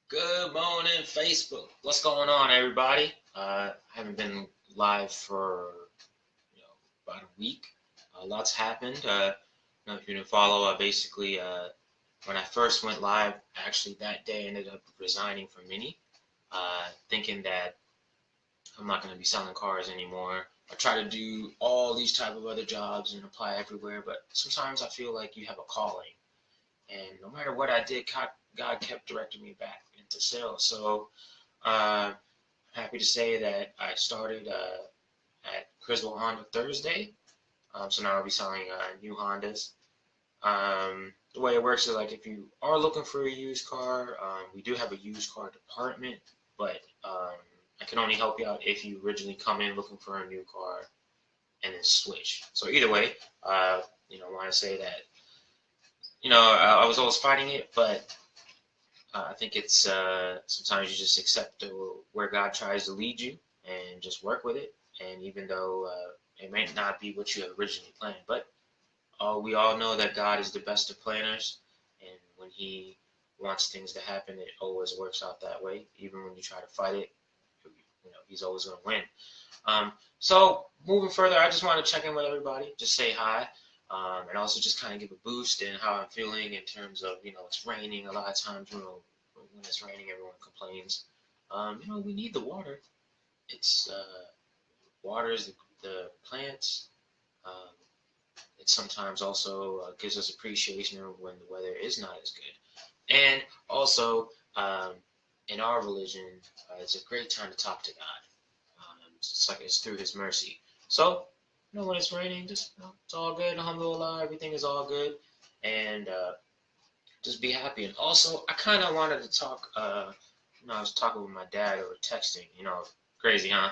Good morning, Facebook. What's going on, everybody? I haven't been live for about a week. Lots happened. If you didn't follow, basically, when I first went live, actually that day I ended up resigning from Mini, thinking that I'm not going to be selling cars anymore. I try to do all these type of other jobs and apply everywhere, but sometimes I feel like you have a calling, and no matter what I did, God kept directing me back into sales. So uh, happy to say that I started at Criswell Honda Thursday. So now I'll be selling new Hondas. The way it works is like if you are looking for a used car, we do have a used car department, but I can only help you out if you originally come in looking for a new car and then switch. So either way, I want to say that I was always fighting it, but I think it's sometimes you just accept where God tries to lead you and just work with it. And even though it may not be what you had originally planned, but we all know that God is the best of planners, and when He wants things to happen, it always works out that way. Even when you try to fight it, He's always going to win. So moving further, I just want to check in with everybody, just say hi, and also just kind of give a boost in how I'm feeling in terms of, it's raining. A lot of times, when it's raining, everyone complains. We need the water. It's waters the plants. Um, it sometimes also gives us appreciation when the weather is not as good. And also, in our religion, it's a great time to talk to God. It's like it's through His mercy. So, when it's raining, just it's all good. Alhamdulillah, everything is all good, and just be happy. And also, I kind of wanted to talk. I was talking with my dad over texting. Crazy, huh?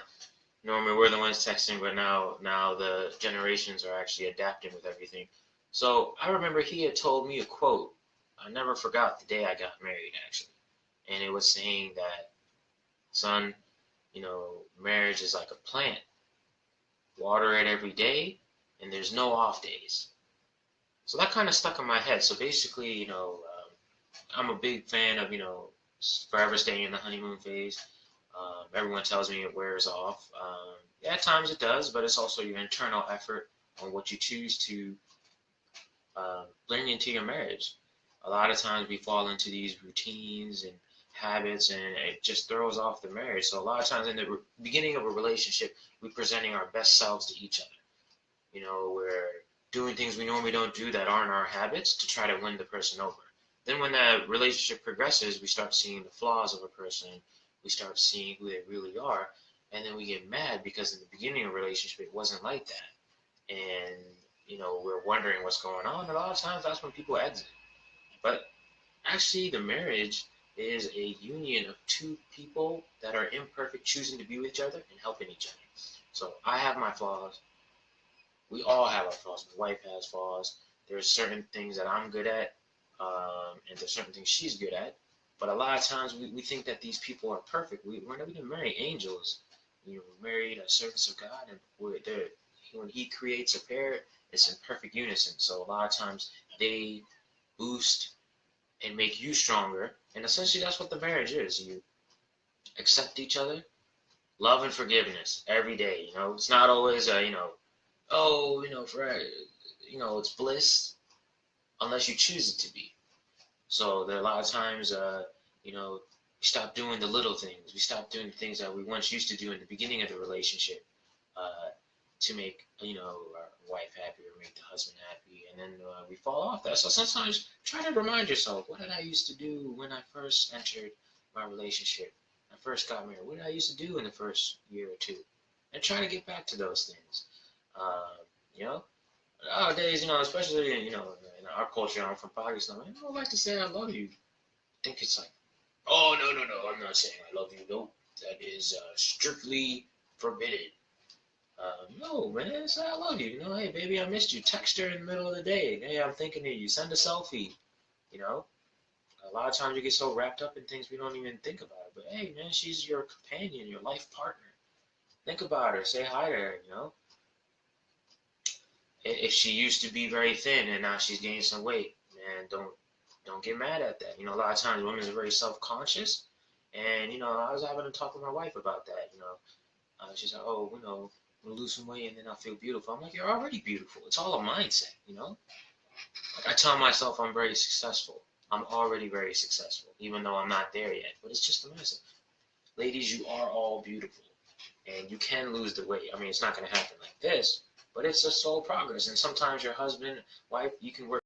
Normally we're the ones texting, but now the generations are actually adapting with everything. So I remember he had told me a quote. I never forgot the day I got married, actually, and it was saying that, son, marriage is like a plant. Water it every day, and there's no off days. So that kind of stuck in my head. So basically, I'm a big fan of, forever staying in the honeymoon phase. Everyone tells me it wears off. Yeah, at times it does, but it's also your internal effort on what you choose to bring into your marriage. A lot of times we fall into these routines and habits, and it just throws off the marriage. So a lot of times in the beginning of a relationship, we're presenting our best selves to each other. We're doing things we normally don't do that aren't our habits to try to win the person over. Then when that relationship progresses, we start seeing the flaws of a person. We start seeing who they really are. And then we get mad because in the beginning of a relationship, it wasn't like that. And, we're wondering what's going on. A lot of times that's when people exit. But actually, the marriage is a union of two people that are imperfect, choosing to be with each other and helping each other. So I have my flaws. We all have our flaws. My wife has flaws. There's certain things that I'm good at, and there's certain things she's good at. But a lot of times we think that these people are perfect. We're never going to marry angels. We're married as servants of God, and when He creates a pair, it's in perfect unison. So a lot of times they boost and make you stronger. And essentially, that's what the marriage is. You accept each other, love and forgiveness every day. It's not always oh, for it's bliss unless you choose it to be. So there are a lot of times, we stop doing the little things. We stop doing the things that we once used to do in the beginning of the relationship to make, our wife happy or make the husband happy, and then we fall off that. So sometimes try to remind yourself, what did I used to do when I first entered my relationship? I first got married. What did I used to do in the first year or two? And try to get back to those things. Uh, you know, Nowadays, especially in our culture, I'm from Pakistan. I don't like to say I love you. I think it's like, oh no no no, I'm not saying I love you. No, that is strictly forbidden. No man, say I love you. Hey baby, I missed you. Text her in the middle of the day. Hey, I'm thinking of you. Send a selfie. You know, a lot of times we get so wrapped up in things we don't even think about it. But hey man, she's your companion, your life partner. Think about her. Say hi to her. If she used to be very thin and now she's gained some weight, man, don't. Don't get mad at that. A lot of times women are very self-conscious, and I was having to talk with my wife about that. She's like, oh, I'm gonna lose some weight and then I'll feel beautiful. I'm like, you're already beautiful. It's all a mindset. Like I tell myself I'm very successful. I'm already very successful, even though I'm not there yet. But it's just a mindset. Ladies, you are all beautiful, and you can lose the weight. I mean, it's not gonna happen like this, but it's a slow progress. And sometimes your husband, wife, you can work